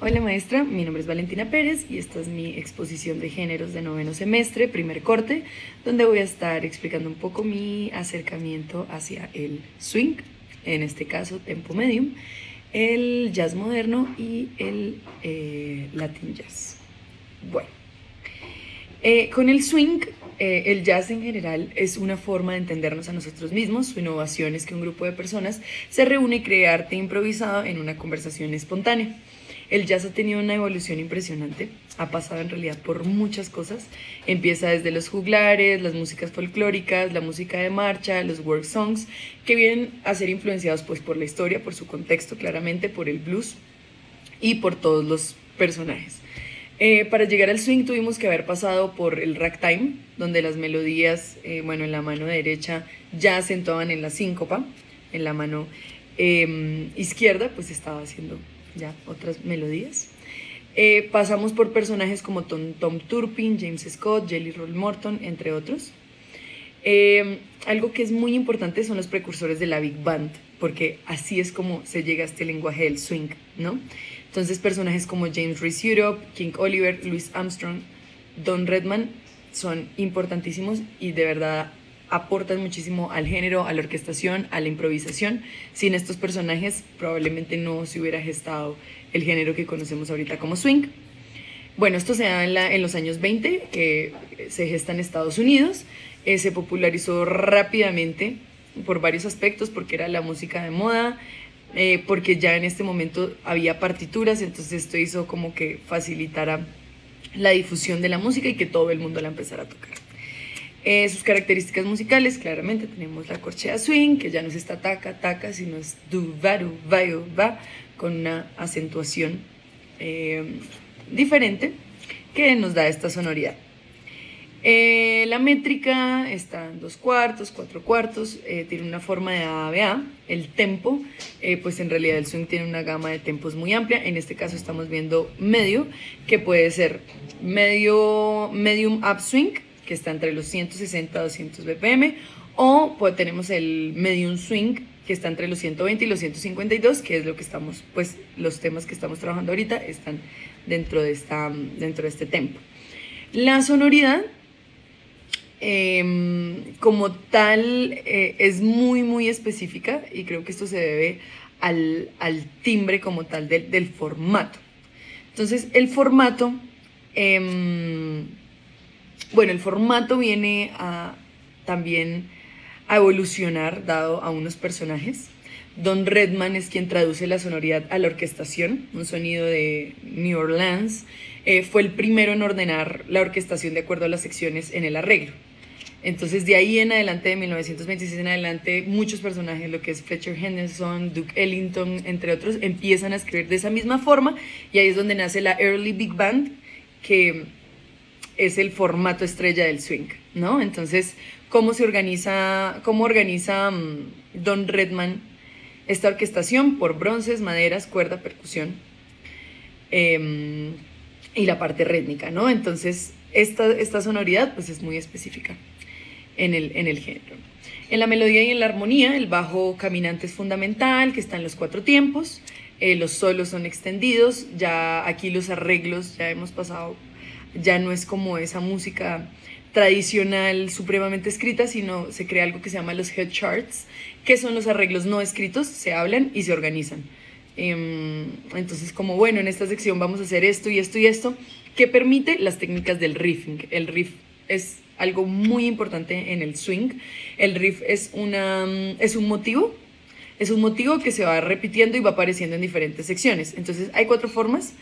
Hola maestra, mi nombre es Valentina Pérez y esta es mi exposición de géneros de noveno semestre, primer corte, donde voy a estar explicando un poco mi acercamiento hacia el swing, en este caso tempo medium, el jazz moderno y el Latin jazz. Bueno, con el swing, el jazz en general es una forma de entendernos a nosotros mismos. Su innovación es que un grupo de personas se reúne y crea arte improvisado en una conversación espontánea. El jazz ha tenido una evolución impresionante, ha pasado en realidad por muchas cosas. Empieza desde los juglares, las músicas folclóricas, la música de marcha, los work songs, que vienen a ser influenciados pues por la historia, por su contexto claramente, por el blues y por todos los personajes. Para llegar al swing tuvimos que haber pasado por el ragtime, donde las melodías, en la mano derecha ya acentuaban en la síncopa, en la mano izquierda pues estaba haciendo ya otras melodías. Pasamos por personajes como Tom Turpin, James Scott, Jelly Roll Morton, entre otros. Algo que es muy importante son los precursores de la Big Band, porque así es como se llega a este lenguaje del swing, ¿no? Entonces personajes como James Reese Europe, King Oliver, Louis Armstrong, Don Redman son importantísimos y de verdad aportan muchísimo al género, a la orquestación, a la improvisación. Sin estos personajes probablemente no se hubiera gestado el género que conocemos ahorita como swing. Bueno, esto se da en los años 20, que se gesta en Estados Unidos. Se popularizó rápidamente por varios aspectos, porque era la música de moda, porque ya en este momento había partituras, entonces esto hizo como que facilitara la difusión de la música y que todo el mundo la empezara a tocar. Sus características musicales, claramente tenemos la corchea swing, que ya no es esta taca, taca, sino es du, va, va, con una acentuación diferente que nos da esta sonoridad. La métrica está en 2/4, 4/4, tiene una forma de A-B-A. El tempo, pues en realidad el swing tiene una gama de tempos muy amplia. En este caso estamos viendo medio, que puede ser medium upswing, que está entre los 160 a 200 BPM, o pues tenemos el medium swing, que está entre los 120 y los 152, que es lo que estamos, pues los temas que estamos trabajando ahorita están dentro de este tempo. La sonoridad como tal es muy específica, y creo que esto se debe al timbre como tal del formato. Entonces el formato, el formato viene también a evolucionar dado a unos personajes. Don Redman es quien traduce la sonoridad a la orquestación, un sonido de New Orleans. Fue el primero en ordenar la orquestación de acuerdo a las secciones en el arreglo. Entonces de ahí en adelante, de 1926 en adelante, muchos personajes, lo que es Fletcher Henderson, Duke Ellington, entre otros, empiezan a escribir de esa misma forma, y ahí es donde nace la Early Big Band, que es el formato estrella del swing, ¿no? Entonces, ¿cómo organiza Don Redman esta orquestación? Por bronces, maderas, cuerda, percusión y la parte rítmica, ¿no? Entonces, esta sonoridad pues es muy específica en el género. En la melodía y en la armonía, el bajo caminante es fundamental, que está en los 4 tiempos. Los solos son extendidos, ya aquí los arreglos ya hemos pasado, ya no es como esa música tradicional supremamente escrita, sino se crea algo que se llama los head charts, que son los arreglos no escritos, se hablan y se organizan. Entonces, como bueno, en esta sección vamos a hacer esto y esto y esto, que permite las técnicas del riffing. El riff es algo muy importante en el swing. El riff es un motivo. Es un motivo que se va repitiendo y va apareciendo en diferentes secciones. Entonces hay 4 formas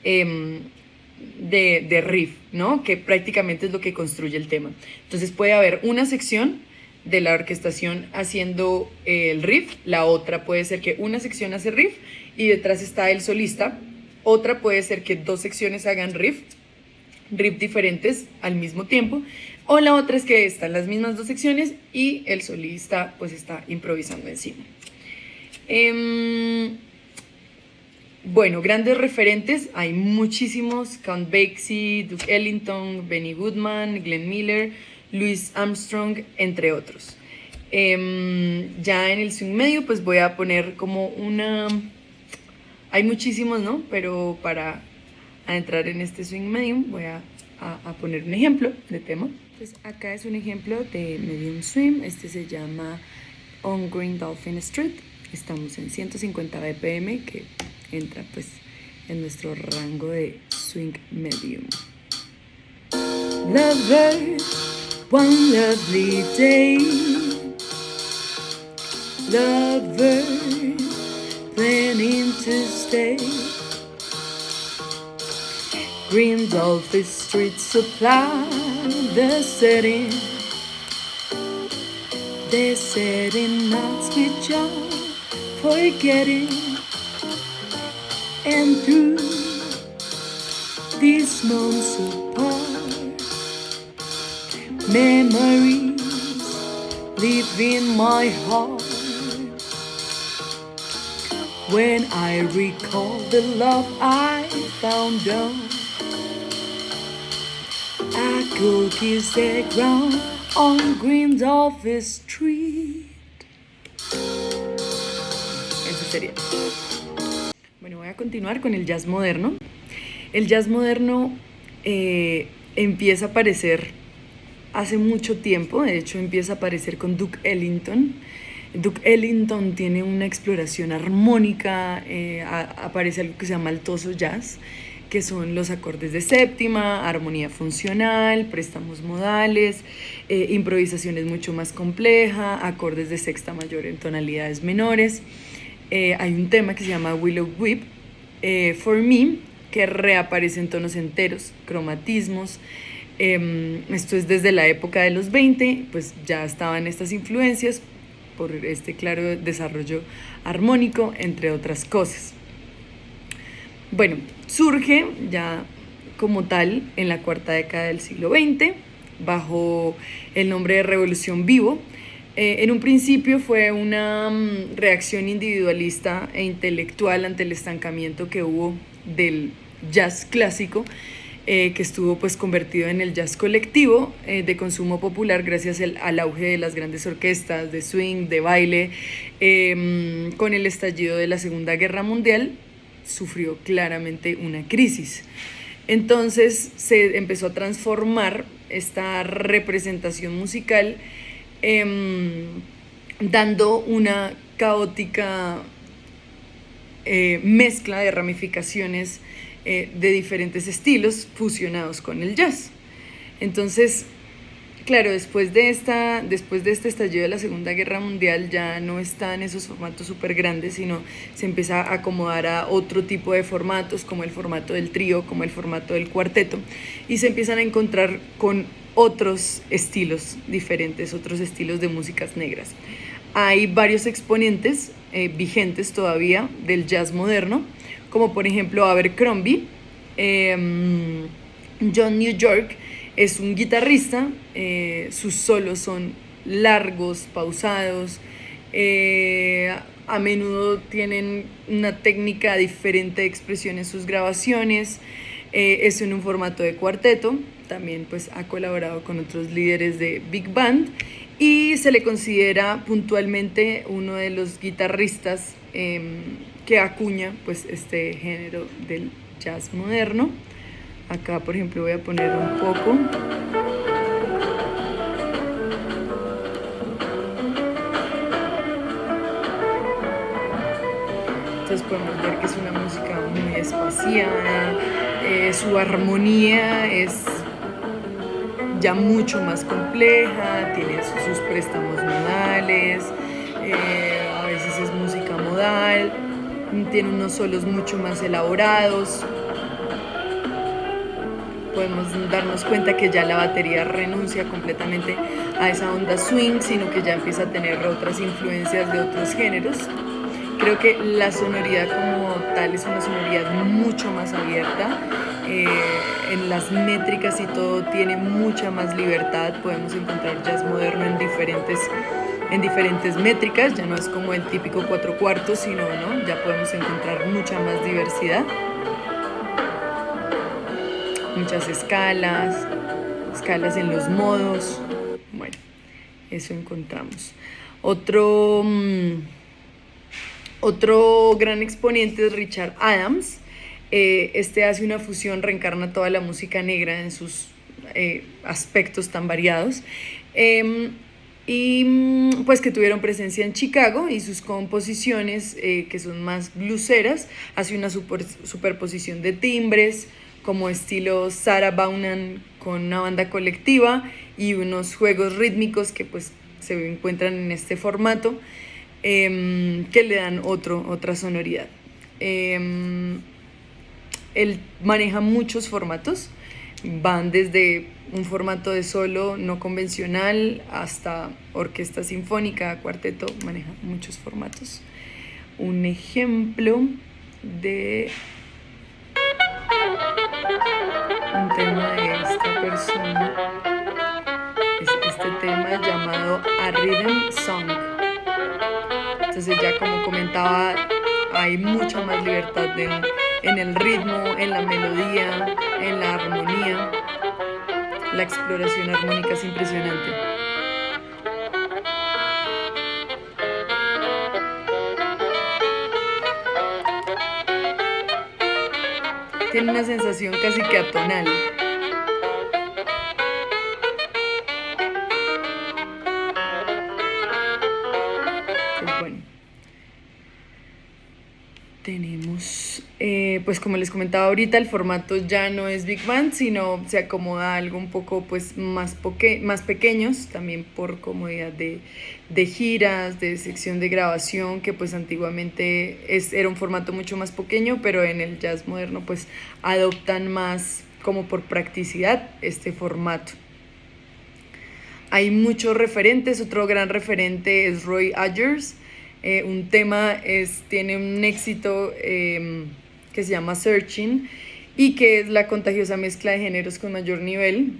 de riff, ¿no? Que prácticamente es lo que construye el tema. Entonces puede haber una sección de la orquestación haciendo el riff, la otra puede ser que una sección hace riff y detrás está el solista, otra puede ser que 2 secciones hagan riff diferentes al mismo tiempo, o la otra es que están las mismas 2 secciones y el solista pues está improvisando encima. Bueno, grandes referentes, hay muchísimos: Count Basie, Duke Ellington, Benny Goodman, Glenn Miller, Louis Armstrong, entre otros. Ya en el swing medio pues voy a poner como Hay muchísimos, ¿no? Pero para entrar en este swing medium voy a poner un ejemplo de tema. Entonces acá es un ejemplo de medium swing. Este se llama On Green Dolphin Street. Estamos en 150 BPM, que entra pues en nuestro rango de swing medium. Lover, one lovely day. Lover, planning to stay. Green Dolphin Street supply the setting. The setting knocks with joy, forgetting. And through these months apart, memories live in my heart. When I recall the love I found out, I could kiss the ground on Green Dolphin Street. Eso sería. Bueno, voy a continuar con el jazz moderno. El jazz moderno empieza a aparecer hace mucho tiempo. De hecho, empieza a aparecer con Duke Ellington. Duke Ellington tiene una exploración armónica. Aparece algo que se llama altoso jazz, que son los acordes de séptima, armonía funcional, préstamos modales, improvisaciones mucho más complejas, acordes de sexta mayor en tonalidades menores. Hay un tema que se llama Willow Whip, For Me, que reaparece en tonos enteros, cromatismos. Esto es desde la época de los 20, pues ya estaban estas influencias por este claro desarrollo armónico, entre otras cosas. Bueno, surge ya como tal en la cuarta década del siglo XX, bajo el nombre de Revolución Vivo. En un principio fue una reacción individualista e intelectual ante el estancamiento que hubo del jazz clásico, que estuvo pues convertido en el jazz colectivo de consumo popular gracias al auge de las grandes orquestas de swing, de baile. Con el estallido de la Segunda Guerra Mundial sufrió claramente una crisis. Entonces se empezó a transformar esta representación musical, dando una caótica mezcla de ramificaciones de diferentes estilos fusionados con el jazz. Entonces, claro, después de este estallido de la Segunda Guerra Mundial ya no están esos formatos súper grandes, sino se empieza a acomodar a otro tipo de formatos, como el formato del trío, como el formato del cuarteto, y se empiezan a encontrar con otros estilos diferentes, otros estilos de músicas negras. Hay varios exponentes vigentes todavía del jazz moderno, como por ejemplo Abercrombie. John New York es un guitarrista, sus solos son largos, pausados, a menudo tienen una técnica diferente de expresión en sus grabaciones. Es en un formato de cuarteto, también pues ha colaborado con otros líderes de big band y se le considera puntualmente uno de los guitarristas que acuña pues este género del jazz moderno. Acá por ejemplo voy a poner un poco. Entonces podemos ver que es una música muy espaciada, su armonía es ya mucho más compleja, tiene sus préstamos modales, a veces es música modal, tiene unos solos mucho más elaborados. Podemos darnos cuenta que ya la batería renuncia completamente a esa onda swing, sino que ya empieza a tener otras influencias de otros géneros. Creo que la sonoridad como tal es una sonoridad mucho más abierta, en las métricas y todo tiene mucha más libertad. Podemos encontrar jazz moderno en diferentes métricas, ya no es como el típico 4/4, sino ¿no? Ya podemos encontrar mucha más diversidad. Muchas escalas en los modos. Bueno, eso encontramos. Otro Otro gran exponente es Richard Adams. Este hace una fusión, reencarna toda la música negra en sus aspectos tan variados. Y pues que tuvieron presencia en Chicago, y sus composiciones que son más blueseras, hace una superposición de timbres como estilo Sarah Vaughan con una banda colectiva y unos juegos rítmicos que pues se encuentran en este formato, que le dan otra sonoridad. Él maneja muchos formatos, van desde un formato de solo no convencional hasta orquesta sinfónica, cuarteto, maneja muchos formatos. Un ejemplo de un tema de esta persona es este tema llamado A Rhythm Song. Entonces, ya como comentaba, hay mucha más libertad en el ritmo, en la melodía, en la armonía. La exploración armónica es impresionante. Tiene una sensación casi que atonal. Pues bueno, tenemos, pues como les comentaba ahorita, el formato ya no es Big Band, sino se acomoda a algo un poco pues más pequeños, también por comodidad de giras, de sección de grabación, que pues antiguamente era un formato mucho más pequeño, pero en el jazz moderno pues adoptan más como por practicidad este formato. Hay muchos referentes. Otro gran referente es Roy Ayers. Un tema tiene un éxito que se llama Searching, y que es la contagiosa mezcla de géneros con mayor nivel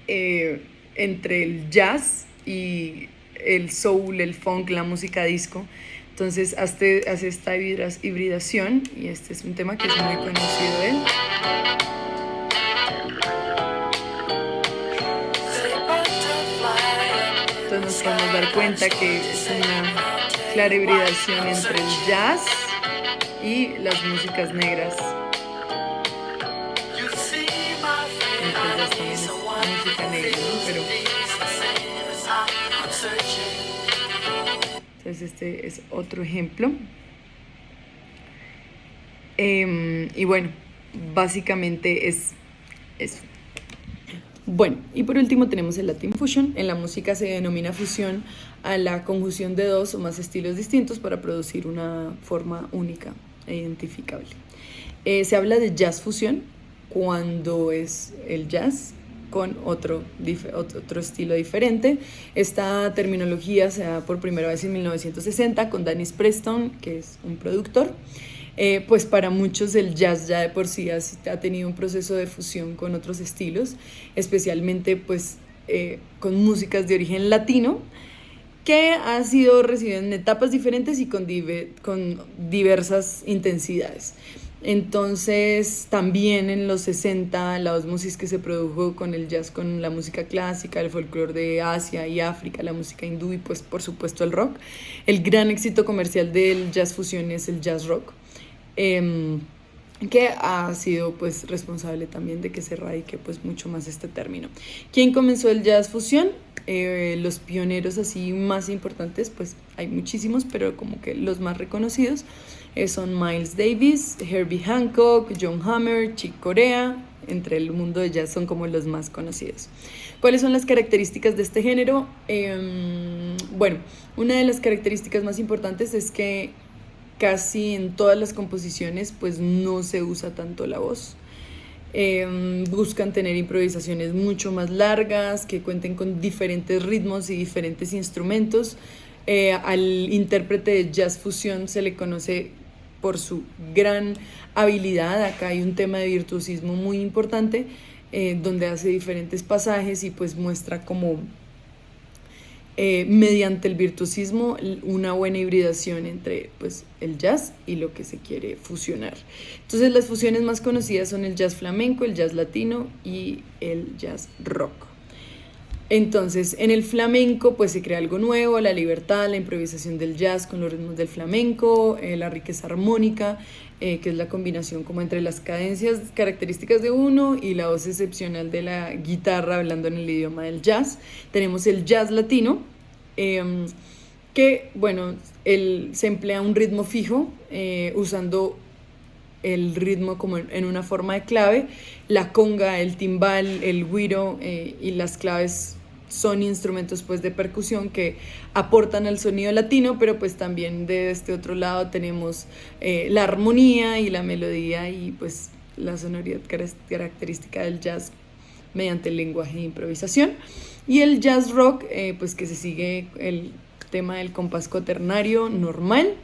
entre el jazz y el soul, el funk, la música disco. Entonces hace esta hibridación, y este es un tema que es muy conocido de él. Entonces nos podemos dar cuenta que es una clara hibridación entre el jazz y las músicas negras. Entonces también es música negra, ¿no? Pero entonces este es otro ejemplo. Y bueno, básicamente es eso. Bueno, y por último tenemos el Latin Fusion. En la música se denomina fusión a la conjunción de dos o más estilos distintos para producir una forma única e identificable. Se habla de jazz fusión cuando es el jazz con otro estilo diferente. Esta terminología se da por primera vez en 1960 con Dennis Preston, que es un productor. Pues para muchos el jazz ya de por sí ha tenido un proceso de fusión con otros estilos, especialmente pues con músicas de origen latino, que ha sido recibido en etapas diferentes y con diversas intensidades. Entonces también en los 60 la ósmosis que se produjo con el jazz, con la música clásica, el folclore de Asia y África, la música hindú y pues por supuesto el rock. El gran éxito comercial del jazz fusión es el jazz rock, que ha sido pues responsable también de que se radique pues mucho más este término. ¿Quién comenzó el jazz fusión? Los pioneros así más importantes, pues hay muchísimos, pero como que los más reconocidos son Miles Davis, Herbie Hancock, John Hammond, Chick Corea. Entre el mundo de jazz son como los más conocidos. ¿Cuáles son las características de este género? Bueno, una de las características más importantes es que casi en todas las composiciones pues no se usa tanto la voz. Buscan tener improvisaciones mucho más largas, que cuenten con diferentes ritmos y diferentes instrumentos. Al intérprete de jazz fusión se le conoce por su gran habilidad. Acá hay un tema de virtuosismo muy importante, donde hace diferentes pasajes y pues muestra como mediante el virtuosismo una buena hibridación entre pues, el jazz y lo que se quiere fusionar. Entonces las fusiones más conocidas son el jazz flamenco, el jazz latino y el jazz rock. Entonces, en el flamenco, pues se crea algo nuevo, la libertad, la improvisación del jazz con los ritmos del flamenco, la riqueza armónica, que es la combinación como entre las cadencias características de uno y la voz excepcional de la guitarra hablando en el idioma del jazz. Tenemos el jazz latino, que, bueno, se emplea un ritmo fijo, usando el ritmo como en una forma de clave. La conga, el timbal, el güiro y las claves son instrumentos pues de percusión que aportan al sonido latino, pero pues también de este otro lado tenemos la armonía y la melodía y pues la sonoridad característica del jazz mediante el lenguaje de improvisación. Y el jazz rock, pues que se sigue el tema del compás cuaternario normal,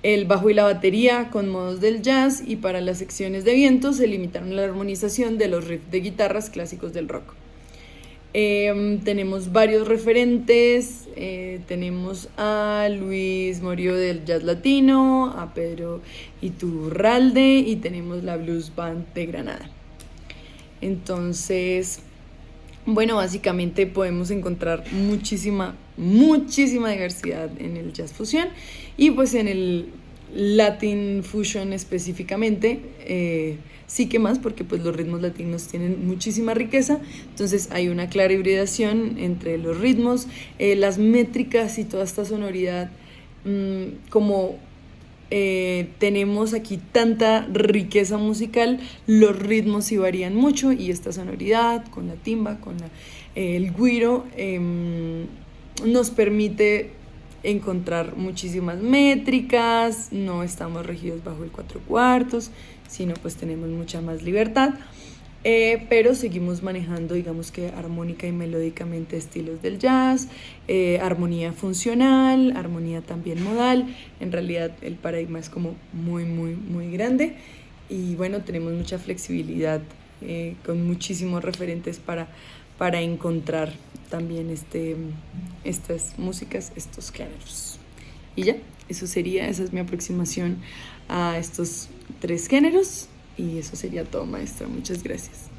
el bajo y la batería con modos del jazz, y para las secciones de viento se limitaron a la armonización de los riffs de guitarras clásicos del rock. Tenemos varios referentes, tenemos a Luis Morio del jazz latino, a Pedro Iturralde y tenemos la Blues Band de Granada. Entonces, bueno, básicamente podemos encontrar muchísima diversidad en el jazz fusión, y pues en el Latin Fusion específicamente, sí que más, porque pues los ritmos latinos tienen muchísima riqueza. Entonces hay una clara hibridación entre los ritmos, las métricas y toda esta sonoridad, como tenemos aquí tanta riqueza musical, los ritmos sí varían mucho, y esta sonoridad con la timba, con el güiro, nos permite encontrar muchísimas métricas. No estamos regidos bajo el 4/4, sino pues tenemos mucha más libertad, pero seguimos manejando, digamos que armónica y melódicamente, estilos del jazz, armonía funcional, armonía también modal. En realidad el paradigma es como muy grande, y bueno, tenemos mucha flexibilidad, con muchísimos referentes para encontrar también estas músicas, estos géneros. Y ya, esa es mi aproximación a estos 3 géneros, y eso sería todo, maestra. Muchas gracias.